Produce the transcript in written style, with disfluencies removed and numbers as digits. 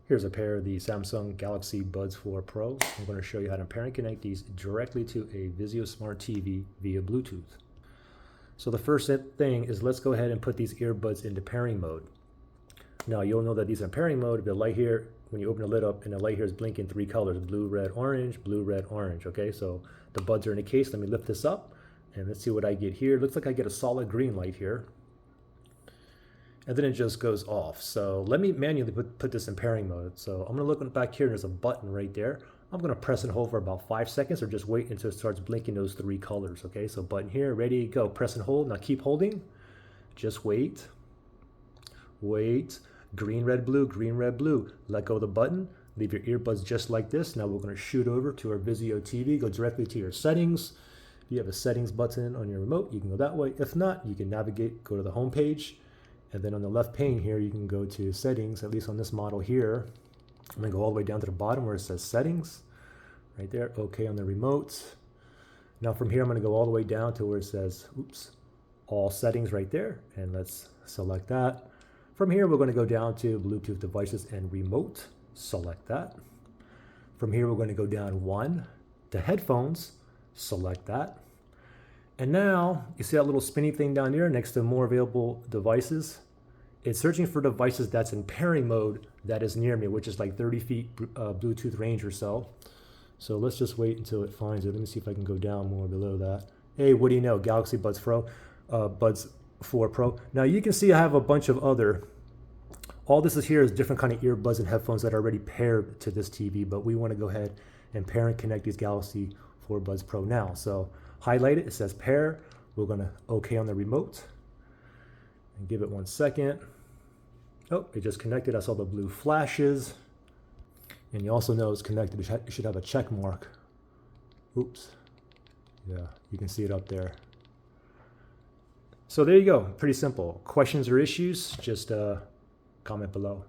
Here's a pair of the Samsung Galaxy Buds 4 Pro. I'm going to show you how to pair and connect these directly to a Vizio Smart TV via Bluetooth. So the first thing is let's go ahead and put these earbuds into pairing mode. Now you'll know that these are in pairing mode if the light here, when you open the lid up and the light here is blinking three colors, blue, red, orange, blue, red, orange. Okay, so the buds are in the case. Let me lift this up and let's see what I get here. It looks like I get a solid green light here. And then it just goes off. So let me manually put this in pairing mode. So I'm gonna look back here and there's a button right there. I'm gonna press and hold for about 5 seconds or just wait until it starts blinking those three colors. Okay, so button here, ready, go, press and hold. Now keep holding, just wait, wait, green, red, blue. Let go of the button, leave your earbuds just like this. Now we're gonna shoot over to our Vizio TV, go directly to your settings. If you have a settings button on your remote, you can go that way. If not, you can navigate, go to the home page. And then on the left pane here, you can go to settings, at least on this model here. I'm gonna go all the way down to the bottom where it says settings, right there, okay on the remote. Now from here, I'm gonna go all the way down to where it says, all settings right there, and let's select that. From here, we're gonna go down to Bluetooth devices and remote, select that. From here, we're gonna go down one to headphones, select that. And now, you see that little spinny thing down there next to more available devices? It's searching for devices that's in pairing mode that is near me, which is like 30 feet Bluetooth range or so. So let's just wait until it finds it. Let me see if I can go down more below that. Hey, what do you know? Galaxy Buds 4 Pro. Now you can see I have a bunch of all this is here is different kind of earbuds and headphones that are already paired to this TV, but we want to go ahead and pair and connect these Galaxy 4 Buds Pro now. So highlight it, it says pair. We're gonna okay on the remote and give it 1 second. Oh, it just connected. I saw the blue flashes. And you also know it's connected. It should have a check mark. Oops. Yeah, you can see it up there. So there you go, pretty simple. Questions or issues, just comment below.